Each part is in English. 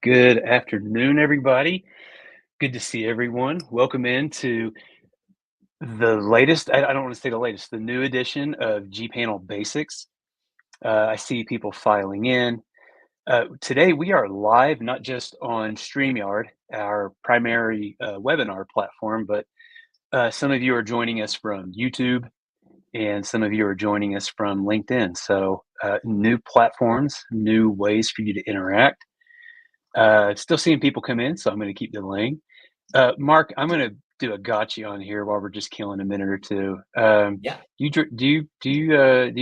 Good afternoon, everybody. Good to see everyone. Welcome into the latest, I don't want to say the latest, the new edition of gPanel Basics. I see people filing in. Today, we are live, not just on StreamYard, our primary webinar platform, but some of you are joining us from YouTube and some of you are joining us from LinkedIn. So, new platforms, new ways for you to interact. Still seeing people come in, so I'm going to keep delaying. Mark, I'm going to do a gotcha on here while we're just killing a minute or two. Yeah. Do you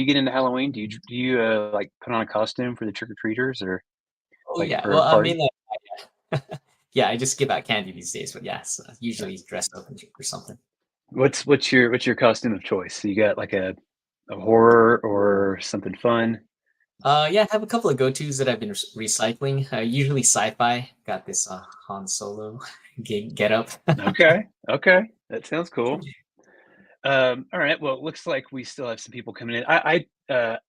get into Halloween? Do you like put on a costume for the trick or treaters or Oh, like yeah. for a Well, I party? mean, yeah, I just give out candy these days, but yes, usually dressed up or something. What's your costume of choice? So you got like a horror or something fun? Yeah, I have a couple of go-tos that I've been recycling. Usually sci-fi. Got this Han Solo get up. Okay, okay, that sounds cool. All right. Well, it looks like we still have some people coming in. A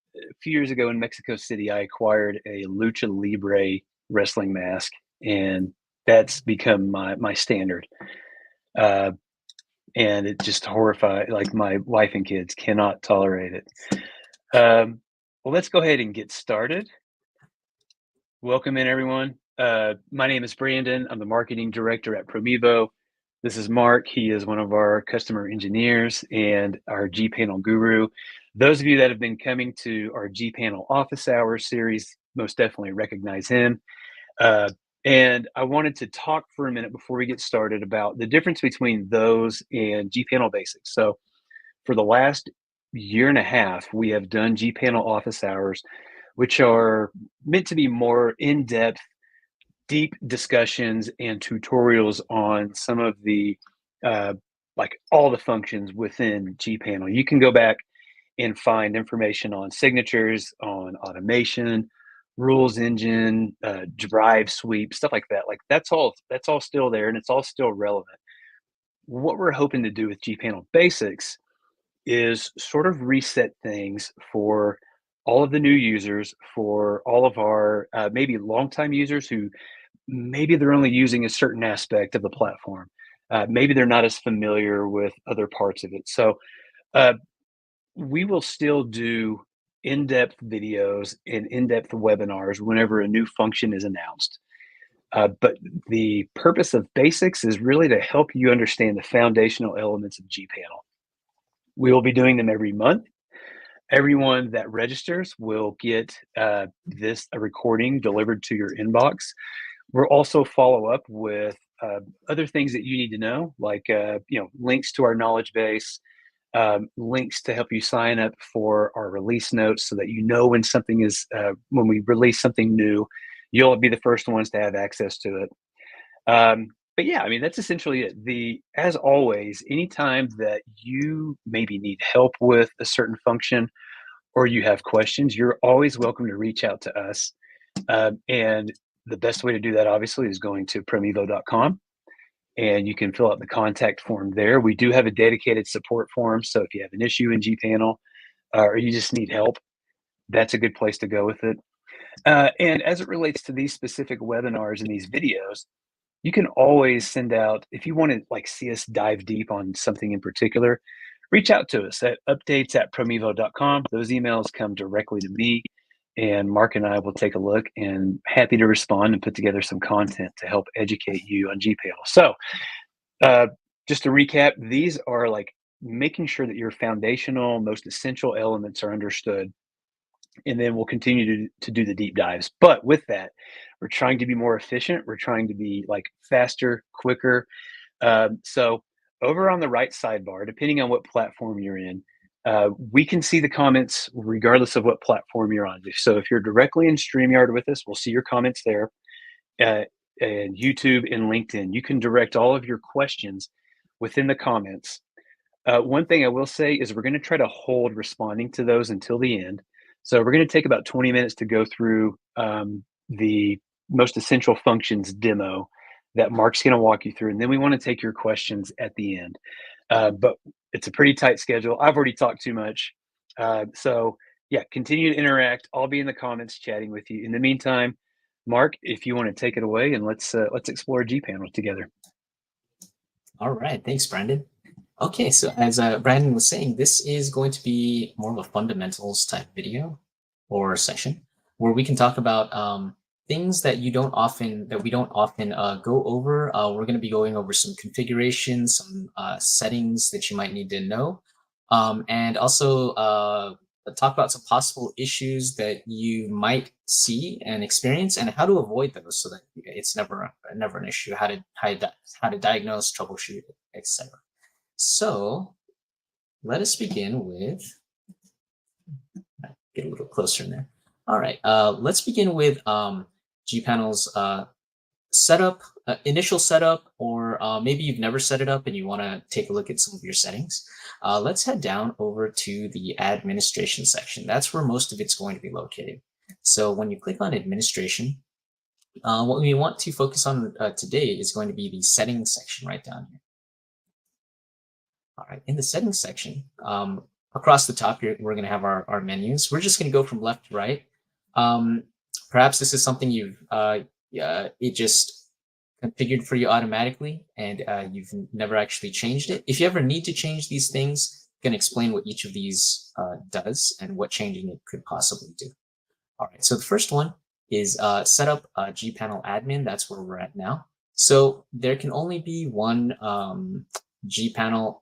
few years ago in Mexico City, I acquired a lucha libre wrestling mask, and that's become my standard. Uh, and it just horrified. Like my wife and kids cannot tolerate it. Well, let's go ahead and get started. Welcome in, everyone. My name is Brandon. I'm the marketing director at Promevo. This is Mark. He is one of our customer engineers and our gPanel guru. Those of you that have been coming to our gPanel office hours series most definitely recognize him. Uh, and I wanted to talk for a minute before we get started about the difference between those and gPanel Basics. So for the last year and a half, we have done gPanel office hours, which are meant to be more in-depth, deep discussions and tutorials on some of the uh, like all the functions within gPanel. You can go back and find information on signatures, on automation, rules engine, drive sweep, stuff like that. Like that's all still there and it's all still relevant. What we're hoping to do with gPanel Basics is sort of reset things for all of the new users, for all of our maybe longtime users who maybe they're only using a certain aspect of the platform. Maybe they're not as familiar with other parts of it. So uh, we will still do in-depth videos and in-depth webinars whenever a new function is announced. But the purpose of basics is really to help you understand the foundational elements of gPanel. We will be doing them every month. Everyone that registers will get a recording delivered to your inbox. We'll also follow up with other things that you need to know, like links to our knowledge base, links to help you sign up for our release notes, so that you know when something is when we release something new, you'll be the first ones to have access to it. But yeah, I mean that's essentially it. The As always, anytime that you maybe need help with a certain function or you have questions, you're always welcome to reach out to us. And the best way to do that, obviously, is going to promevo.com and you can fill out the contact form there. We do have a dedicated support form. So if you have an issue in gPanel or you just need help, that's a good place to go with it. And as it relates to these specific webinars and these videos, you can always send out, if you want to like see us dive deep on something in particular, reach out to us at updates@promevo.com. Those emails come directly to me, and Mark and I will take a look and happy to respond and put together some content to help educate you on gPanel. So, uh, just to recap, these are like making sure that your foundational, most essential elements are understood, and then we'll continue to do the deep dives. But with that, we're trying to be more efficient. We're trying to be like faster, quicker. So over on the right sidebar, depending on what platform you're in, we can see the comments regardless of what platform you're on. So if you're directly in StreamYard with us, we'll see your comments there. Uh, and YouTube and LinkedIn, you can direct all of your questions within the comments. One thing I will say is we're going to try to hold responding to those until the end. So we're going to take about 20 minutes to go through the most essential functions demo that Mark's going to walk you through. And then we want to take your questions at the end. But it's a pretty tight schedule. I've already talked too much. So yeah, continue to interact. I'll be in the comments chatting with you. In the meantime, Mark, if you want to take it away, and let's explore gPanel together. All right, thanks, Brandon. Okay, so as Brandon was saying, this is going to be more of a fundamentals type video or session where we can talk about things that we don't often go over. We're going to be going over some configurations, some settings that you might need to know, and also talk about some possible issues that you might see and experience, and how to avoid those so that it's never an issue. How to diagnose, troubleshoot, etc. So let us begin with, get a little closer in there. All right, let's begin with gPanel's setup, initial setup, or maybe you've never set it up and you want to take a look at some of your settings. Let's head down over to the administration section. That's where most of it's going to be located. So when you click on administration, what we want to focus on today is going to be the settings section right down here. All right, in the settings section, across the top here, we're going to have our menus. We're just going to go from left to right. Perhaps this is something it just configured for you automatically, and you've never actually changed it. If you ever need to change these things, I'm going to explain what each of these does and what changing it could possibly do. All right, so the first one is set up gPanel admin. That's where we're at now. So there can only be one gPanel.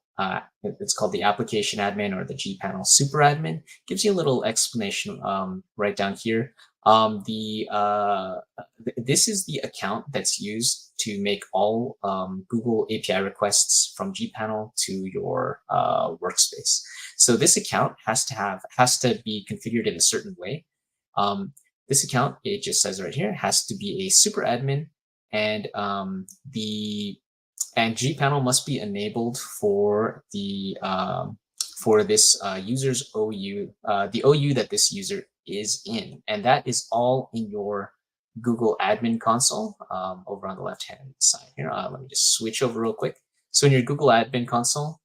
It's called the application admin or the gPanel super admin. Gives you a little explanation right down here. This is the account that's used to make all Google API requests from gPanel to your workspace. So this account has to be configured in a certain way. This account, it just says right here, has to be a super admin, and gPanel must be enabled for the this user's OU, the OU that this user is in, and that is all in your Google admin console over on the left hand side here. Let me just switch over real quick. So in your Google admin console,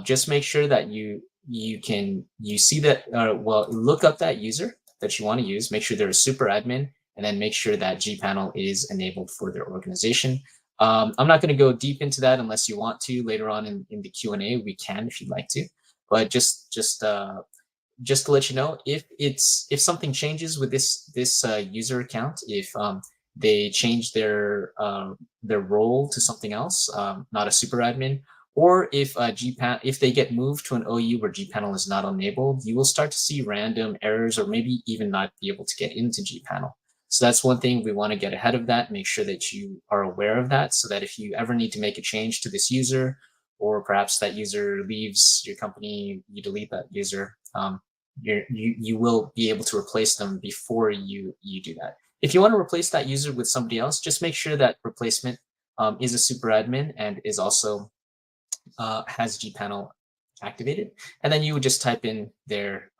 just make sure that you see that, well, look up that user that you want to use, make sure they're a super admin, and then make sure that gPanel is enabled for their organization. I'm not going to go deep into that unless you want to. Later on in the Q&A, we can if you'd like to. But just to let you know, if something changes with this user account, if they change their role to something else, not a super admin, or if if they get moved to an OU where gPanel is not enabled, you will start to see random errors, or maybe even not be able to get into gPanel. So that's one thing we want to get ahead of that, make sure that you are aware of that, so that if you ever need to make a change to this user, or perhaps that user leaves your company, you delete that user, you will be able to replace them before you do that. If you want to replace that user with somebody else, just make sure that replacement is a super admin and is also has gPanel activated, and then you would just type in their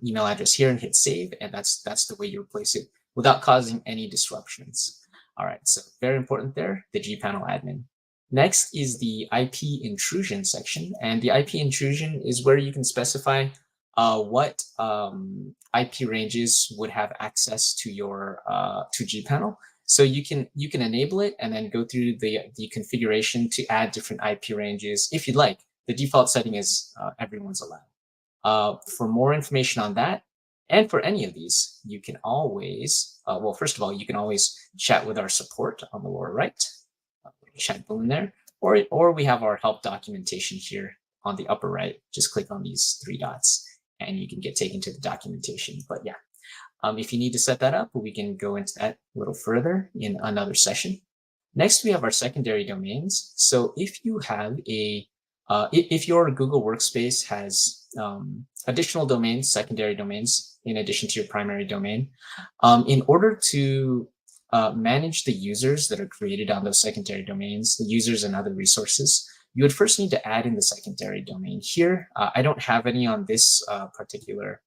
email address here and hit save, and that's the way you replace it without causing any disruptions. All right, so very important there, the gPanel admin. Next is the IP intrusion section, and the IP intrusion is where you can specify what IP ranges would have access to your to gPanel. So you can enable it and then go through the configuration to add different IP ranges if you'd like. The default setting is everyone's allowed. For more information on that, and for any of these, you can always, well, first of all, you can always chat with our support on the lower right, chat balloon there, or we have our help documentation here on the upper right. Just click on these three dots and you can get taken to the documentation. But yeah, if you need to set that up, we can go into that a little further in another session. Next, we have our secondary domains. So if you have if your Google Workspace has additional domains, secondary domains, in addition to your primary domain, in order to manage the users that are created on those secondary domains, the users and other resources, you would first need to add in the secondary domain here. I don't have any on this particular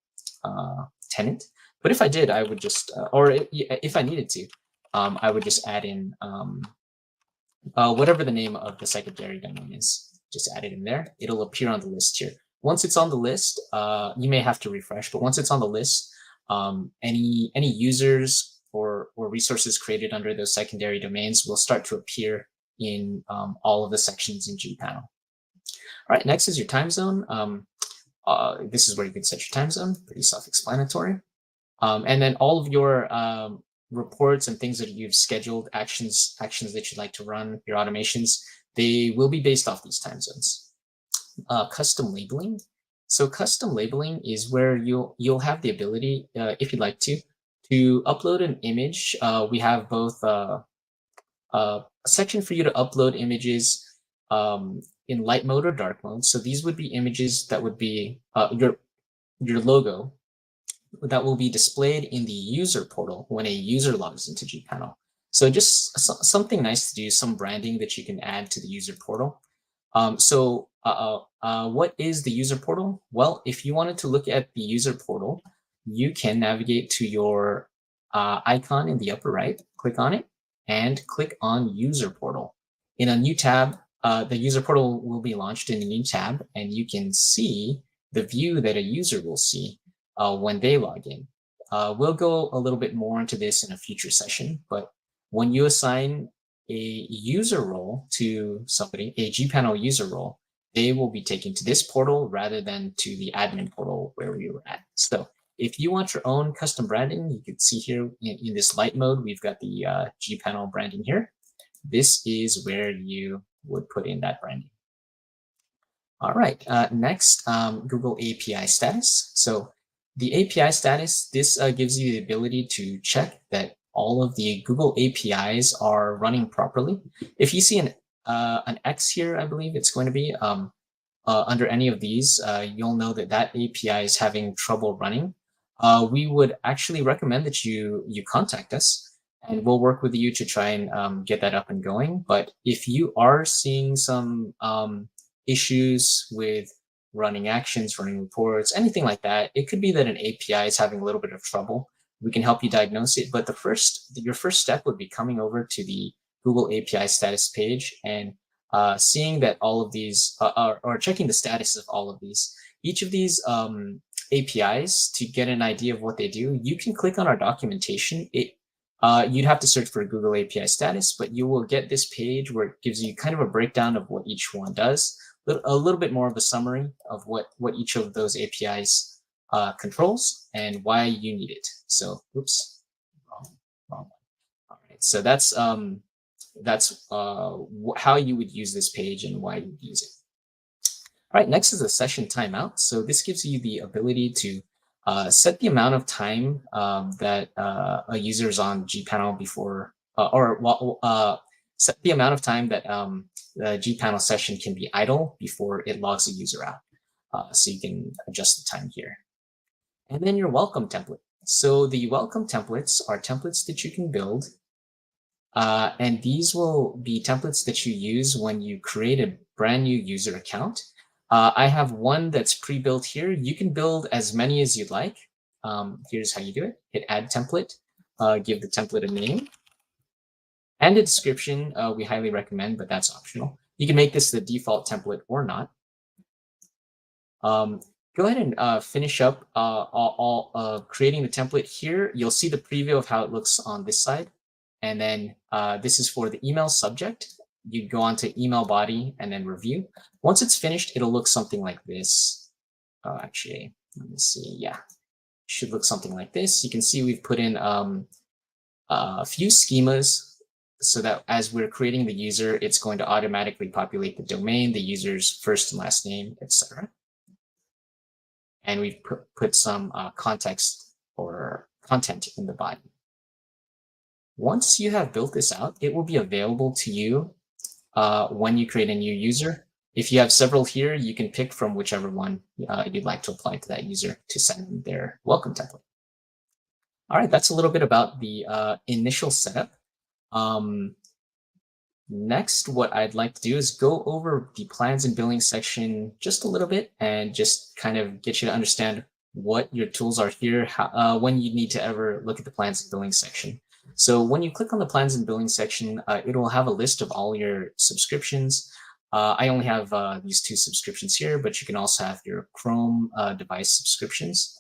tenant, but if I did, I would just, or if I needed to, I would just add in whatever the name of the secondary domain is. Just add it in there. It'll appear on the list here. Once it's on the list, you may have to refresh, but once it's on the list, any users or resources created under those secondary domains will start to appear in all of the sections in gPanel. All right, next is your time zone. This is where you can set your time zone, pretty self-explanatory. And then all of your reports and things that you've scheduled, actions that you'd like to run, your automations, they will be based off these time zones. Custom labeling. So custom labeling is where you'll have the ability, if you'd like to upload an image. We have both a section for you to upload images in light mode or dark mode. So these would be images that would be your logo that will be displayed in the user portal when a user logs into gPanel. So just something nice to do, some branding that you can add to the user portal. What is the user portal? Well, if you wanted to look at the user portal, you can navigate to your icon in the upper right, click on it, and click on user portal. In a new tab, the user portal will be launched in a new tab, and you can see the view that a user will see when they log in. We'll go a little bit more into this in a future session, but when you assign a user role to somebody, a gPanel user role, they will be taken to this portal rather than to the admin portal where we were at. So if you want your own custom branding, you can see here in this light mode, we've got the gPanel branding here. This is where you would put in that branding. All right, next, Google API status. So the API status, this gives you the ability to check that all of the Google APIs are running properly. If you see an X here, I believe it's going to be, under any of these, you'll know that that API is having trouble running. We would actually recommend that you contact us, and we'll work with you to try and get that up and going. But if you are seeing some issues with running actions, running reports, anything like that, it could be that an API is having a little bit of trouble. We can help you diagnose it, but your first step would be coming over to the Google API status page and seeing that all of these, or checking the status of all of these. Each of these APIs, to get an idea of what they do, you can click on our documentation. You'd have to search for Google API status, but you will get this page where it gives you kind of a breakdown of what each one does, a little bit more of a summary of what each of those APIs controls and why you need it. So, oops, wrong one. All right, so that's how you would use this page and why you use it. All right, next is a session timeout. So this gives you the ability to set the amount of time that a user is on gPanel before, set the amount of time that the gPanel session can be idle before it logs a user out. So you can adjust the time here. And then your welcome template. So the welcome templates are templates that you can build. And these will be templates that you use when you create a brand new user account. I have one that's pre-built here. You can build as many as you'd like. Here's how you do it. Hit add template, give the template a name and a description. We highly recommend, but that's optional. You can make this the default template or not. Go ahead and finish up creating the template here. You'll see the preview of how it looks on this side. And then this is for the email subject. You go on to email body and then review. Once it's finished, it'll look something like this. Actually, let me see. Yeah, it should look something like this. You can see we've put in a few schemas so that as we're creating the user, it's going to automatically populate the domain, the user's first and last name, etc. And we've put some context or content in the body. Once you have built this out, it will be available to you when you create a new user. If you have several here, you can pick from whichever one you'd like to apply to that user to send them their welcome template. All right, that's a little bit about the initial setup. Next, what I'd like to do is go over the plans and billing section just a little bit and just kind of get you to understand what your tools are here, when you need to ever look at the plans and billing section. So when you click on the plans and billing section, it will have a list of all your subscriptions. I only have these 2 subscriptions here, but you can also have your Chrome device subscriptions.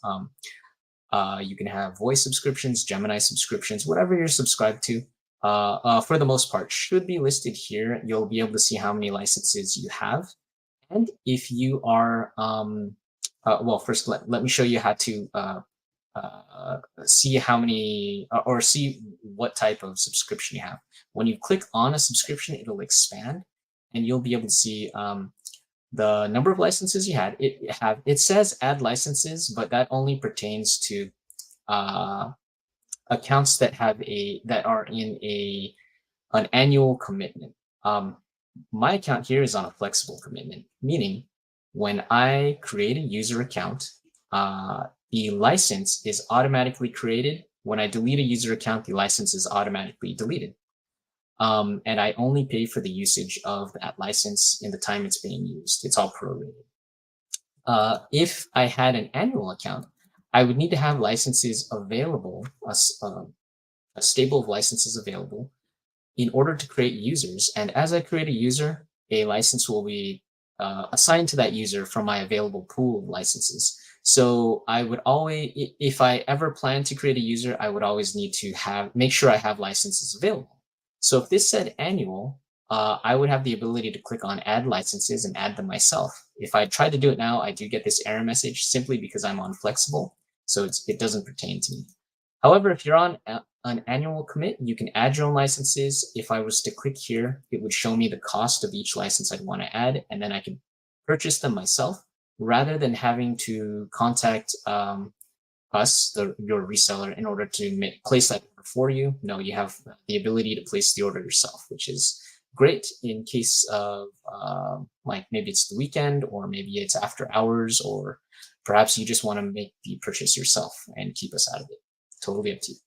You can have voice subscriptions, Gemini subscriptions, whatever you're subscribed to. For the most part, should be listed here. You'll be able to see how many licenses you have. And if you are, well, first let me show you how to see how many or see what type of subscription you have. When you click on a subscription, it'll expand and you'll be able to see the number of licenses you had. It says add licenses, but that only pertains to accounts that are in an annual commitment. My account here is on a flexible commitment, meaning when I create a user account, the license is automatically created. When I delete a user account, the license is automatically deleted. And I only pay for the usage of that license in the time it's being used. It's all prorated. If I had an annual account, I would need to have licenses available, a stable of licenses available in order to create users. And as I create a user, a license will be assigned to that user from my available pool of licenses. So I would always, if I ever plan to create a user, I would always need to make sure I have licenses available. So if this said annual, I would have the ability to click on add licenses and add them myself. If I try to do it now, I do get this error message simply because I'm on flexible. So it doesn't pertain to me. However, if you're on an annual commit, you can add your own licenses. If I was to click here, it would show me the cost of each license I'd want to add, and then I can purchase them myself rather than having to contact us, your reseller, in order to place that order for you. No, you have the ability to place the order yourself, which is great in case of like maybe it's the weekend or maybe it's after hours, or perhaps you just want to make the purchase yourself and keep us out of it. Totally up to you.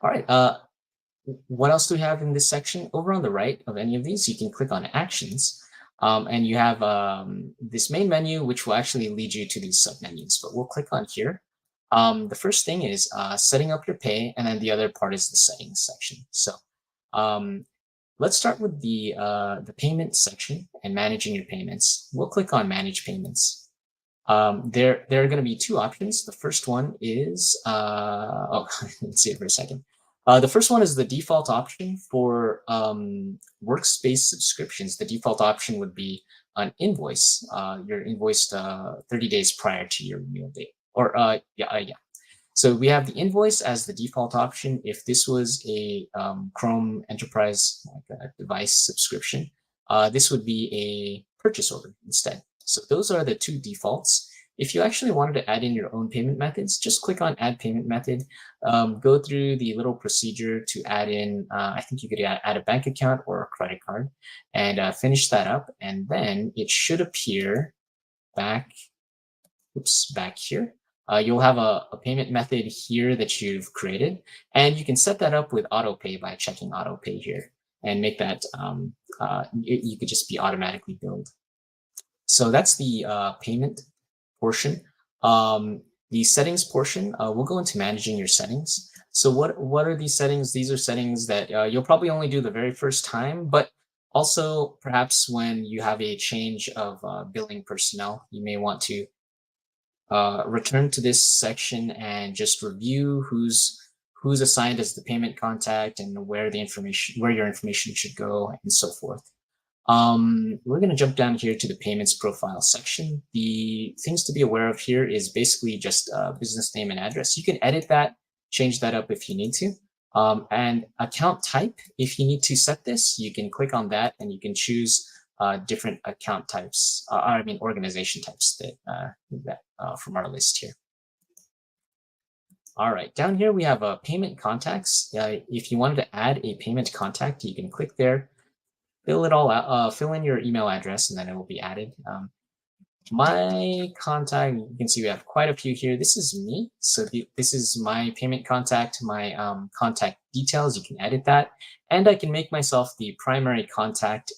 All right. What else do we have in this section? Over on the right of any of these, you can click on actions. And you have this main menu, which will actually lead you to these submenus, but we'll click on here. The first thing is setting up your pay, and then the other part is the settings section. So let's start with the payment section and managing your payments. We'll click on manage payments. There are going to be two options. The first one is, let's see it for a second. The first one is the default option for Workspace subscriptions. The default option would be an invoice. You're invoiced 30 days prior to your renewal date. Or yeah. So we have the invoice as the default option. If this was a Chrome Enterprise device subscription, this would be a purchase order instead. So those are the two defaults. If you actually wanted to add in your own payment methods, just click on add payment method, go through the little procedure to add in, I think you could add a bank account or a credit card, and finish that up. And then it should appear back here. You'll have a payment method here that you've created, and you can set that up with autopay by checking autopay here and make that, you could just be automatically billed. So that's the payment portion. The settings portion, we'll go into managing your settings. So what are these settings? These are settings that you'll probably only do the very first time, but also perhaps when you have a change of billing personnel, you may want to return to this section and just review who's assigned as the payment contact and where your information should go and so forth. We're going to jump down here to the payments profile section. The things to be aware of here is basically just business name and address. You can edit that, change that up if you need to. And account type, if you need to set this, you can click on that and you can choose different account types, organization types that from our list here. All right, down here we have payment contacts. If you wanted to add a payment contact, you can click there. Fill it all out, fill in your email address, and then it will be added. My contact, you can see we have quite a few here. This is me. So this is my payment contact, my contact details. You can edit that. And I can make myself the primary contact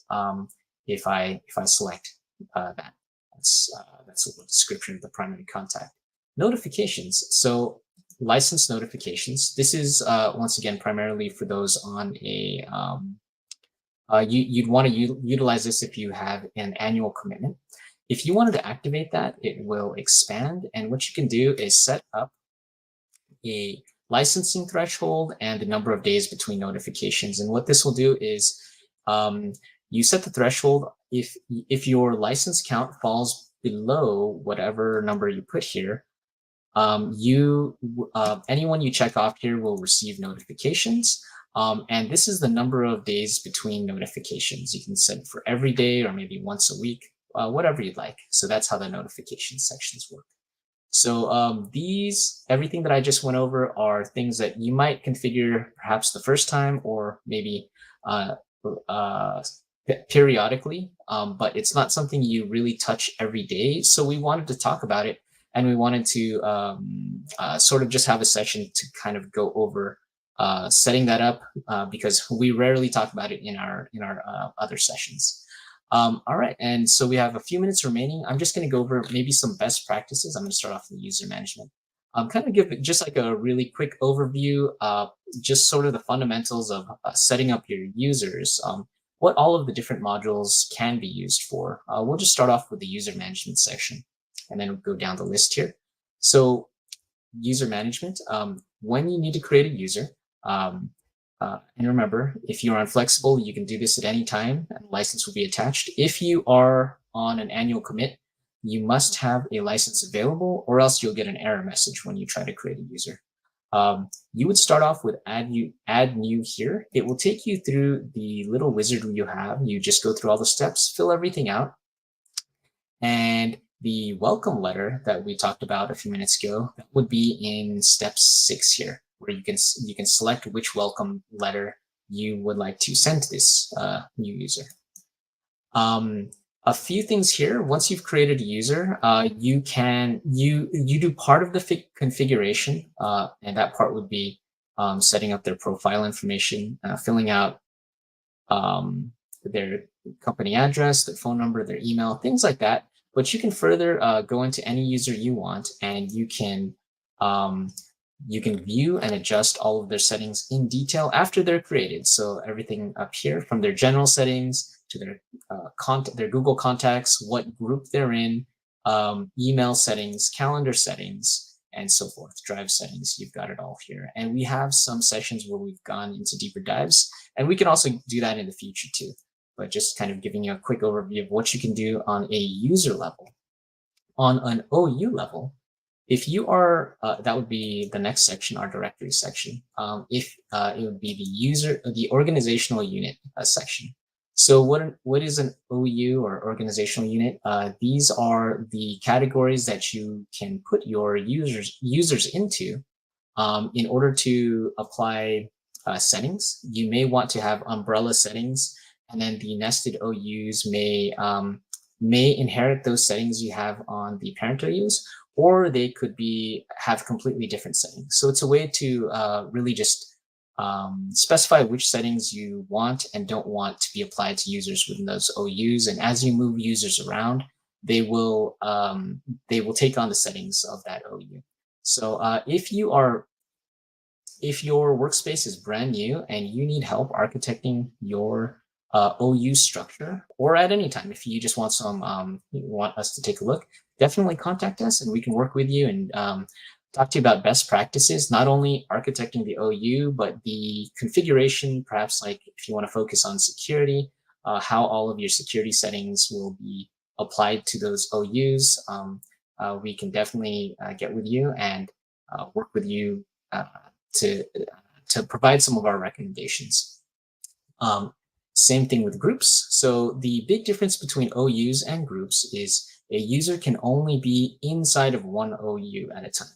if I select that. That's a little description of the primary contact. Notifications. So license notifications. This is, once again, primarily for those on a you'd want to utilize this if you have an annual commitment. If you wanted to activate that, it will expand. And what you can do is set up a licensing threshold and the number of days between notifications. And what this will do is you set the threshold. If your license count falls below whatever number you put here, anyone you check off here will receive notifications. And this is the number of days between notifications. You can set it for every day or maybe once a week, whatever you'd like. So that's how the notification sections work. So everything that I just went over are things that you might configure perhaps the first time or maybe periodically, but it's not something you really touch every day. So we wanted to talk about it, and we wanted to sort of just have a session to kind of go over setting that up because we rarely talk about it in our other sessions. All right, and so we have a few minutes remaining. I'm just going to go over maybe some best practices. I'm going to start off with user management. Kind of give it just like a really quick overview, just sort of the fundamentals of setting up your users, what all of the different modules can be used for. We'll just start off with the user management section, and then we'll go down the list here. So user management, when you need to create a user, and remember, if you're on flexible, you can do this at any time, and the license will be attached. If you are on an annual commit, you must have a license available, or else you'll get an error message when you try to create a user. You would start off with add new here. It will take you through the little wizard you have. You just go through all the steps, fill everything out, and the welcome letter that we talked about a few minutes ago, that would be in step 6 here, where you can select which welcome letter you would like to send to this new user. A few things here. Once you've created a user, you do part of the configuration, and that part would be setting up their profile information, filling out their company address, their phone number, their email, things like that. But you can further go into any user you want, and you can view and adjust all of their settings in detail after they're created. So everything up here, from their general settings to their Google contacts, what group they're in, email settings, calendar settings, and so forth, drive settings, you've got it all here. And we have some sessions where we've gone into deeper dives, and we can also do that in the future too. But just kind of giving you a quick overview of what you can do on a user level. On an OU level, if you are, that would be the next section, our directory section. It would be the organizational unit section. So what is an OU or organizational unit? These are the categories that you can put your users into in order to apply settings. You may want to have umbrella settings, and then the nested OUs may inherit those settings you have on the parent OUs, or they could have completely different settings. So it's a way to really just specify which settings you want and don't want to be applied to users within those OUs. And as you move users around, they will take on the settings of that OU. So if your workspace is brand new and you need help architecting your OU structure, or at any time, if you just want you want us to take a look, definitely contact us and we can work with you and talk to you about best practices, not only architecting the OU, but the configuration, perhaps like if you want to focus on security, how all of your security settings will be applied to those OUs. We can definitely get with you and work with you to provide some of our recommendations. Same thing with groups. So the big difference between OUs and groups is a user can only be inside of one OU at a time.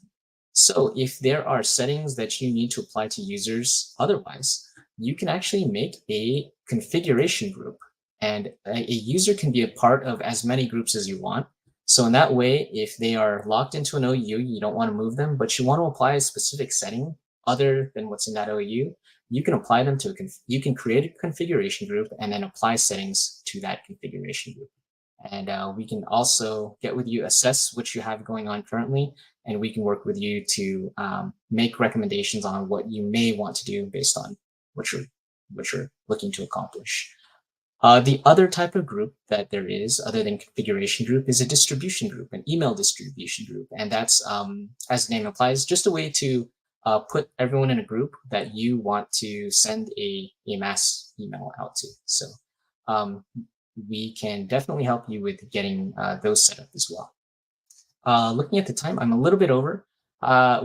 So if there are settings that you need to apply to users otherwise, you can actually make a configuration group, and a user can be a part of as many groups as you want. So in that way, if they are locked into an OU, you don't want to move them, but you want to apply a specific setting other than what's in that OU, you can apply them to you can create a configuration group and then apply settings to that configuration group. And we can also get with you, assess what you have going on currently, and we can work with you to make recommendations on what you may want to do based on what you're looking to accomplish. The other type of group that there is, other than configuration group, is a distribution group, an email distribution group. And that's, as the name implies, just a way to put everyone in a group that you want to send a mass email out to. So we can definitely help you with getting those set up as well. Looking at the time, I'm a little bit over.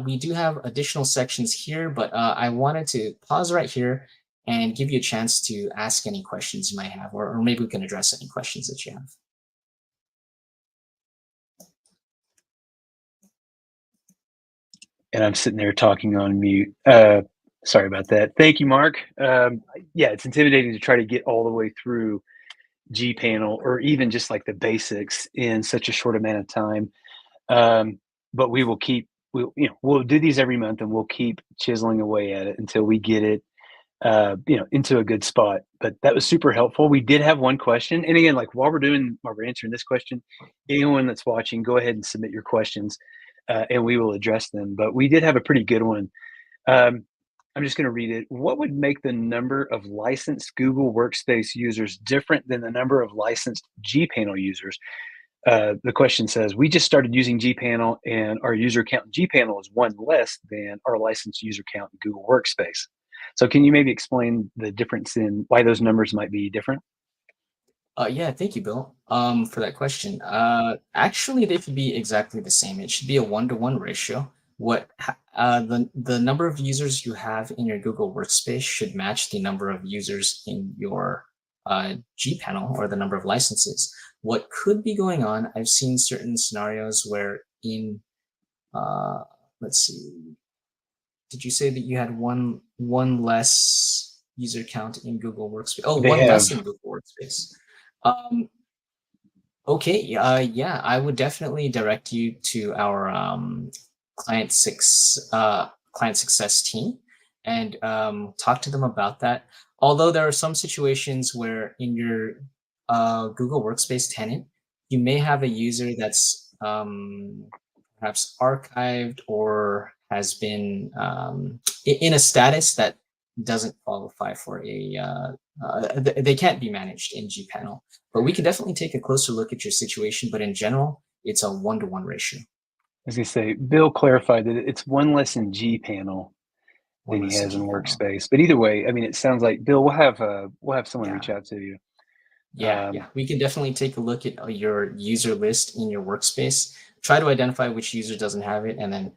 We do have additional sections here, but I wanted to pause right here and give you a chance to ask any questions you might have, or maybe we can address any questions that you have. And I'm sitting there talking on mute. Sorry about that. Thank you, Mark. Yeah, it's intimidating to try to get all the way through gPanel or even just like the basics in such a short amount of time. But we will keep, we'll do these every month and we'll keep chiseling away at it until we get it, into a good spot. But that was super helpful. We did have one question. And again, like while we're answering this question, anyone that's watching, go ahead and submit your questions and we will address them. But we did have a pretty good one. I'm just going to read it. What would make the number of licensed Google Workspace users different than the number of licensed gPanel users? The question says, we just started using gPanel and our user count in gPanel is one less than our licensed user count in Google Workspace. So can you maybe explain the difference in why those numbers might be different? Yeah, thank you, Bill, for that question. Actually, they should be exactly the same. It should be a 1-to-1 ratio. The number of users you have in your Google Workspace should match the number of users in your gPanel, or the number of licenses. What could be going on? I've seen certain scenarios where let's see. Did you say that you had one less user count in Google Workspace? Oh, They one less have. in Google Workspace. Um, okay, yeah, I would definitely direct you to our client success team and talk to them about that. Although there are some situations where in your Google Workspace tenant, you may have a user that's perhaps archived or has been in a status that doesn't qualify for they can't be managed in gPanel. But we can definitely take a closer look at your situation. But in general, it's a 1-to-1 ratio. I was going to say, Bill clarified that it's one less in gPanel One than he less in has in gPanel. Workspace. But either way, I mean, it sounds like Bill, we'll have someone reach Yeah. out to you. Yeah. We can definitely take a look at your user list in your workspace, try to identify which user doesn't have it, and then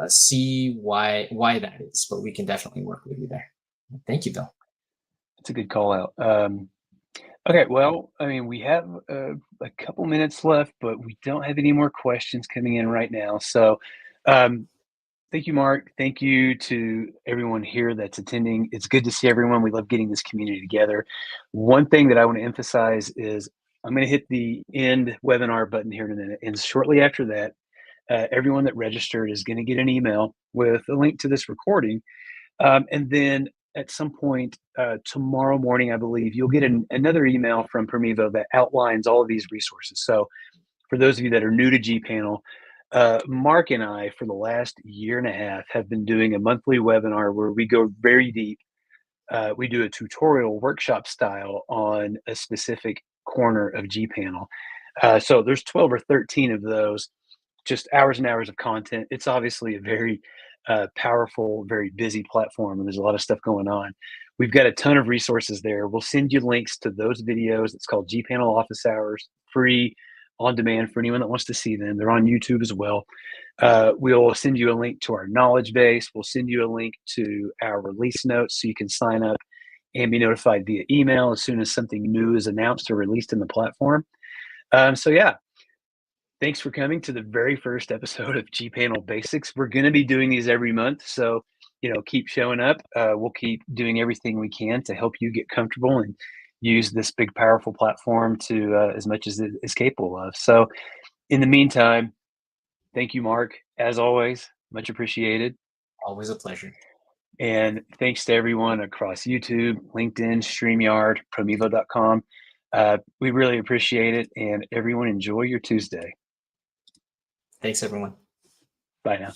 see why that is. But we can definitely work with you there. Thank you, Bill. That's a good call out. Okay, well, I mean, we have a couple minutes left, but we don't have any more questions coming in right now. So, um, thank you, Mark. Thank you to everyone here that's attending. It's good to see everyone. We love getting this community together. One thing that I want to emphasize is I'm going to hit the end webinar button here in a minute. And shortly after that, everyone that registered is going to get an email with a link to this recording. And then at some point tomorrow morning, I believe, you'll get another email from Permevo that outlines all of these resources. So for those of you that are new to gPanel, Mark and I, for the last year and a half, have been doing a monthly webinar where we go very deep. We do a tutorial workshop style on a specific corner of gPanel. So there's 12 or 13 of those, just hours and hours of content. It's obviously a very powerful, very busy platform, and there's a lot of stuff going on. We've got a ton of resources there. We'll send you links to those videos. It's called gPanel Office Hours, free, on demand for anyone that wants to see them. They're on YouTube as well. We'll send you a link to our knowledge base. We'll send you a link to our release notes so you can sign up and be notified via email as soon as something new is announced or released in the platform. So yeah, thanks for coming to the very first episode of gPanel Basics. We're going to be doing these every month, so keep showing up. We'll keep doing everything we can to help you get comfortable and use this big, powerful platform to as much as it is capable of. So, in the meantime, thank you, Mark. As always, much appreciated. Always a pleasure. And thanks to everyone across YouTube, LinkedIn, StreamYard, Promevo.com. We really appreciate it, and everyone enjoy your Tuesday. Thanks, everyone. Bye now.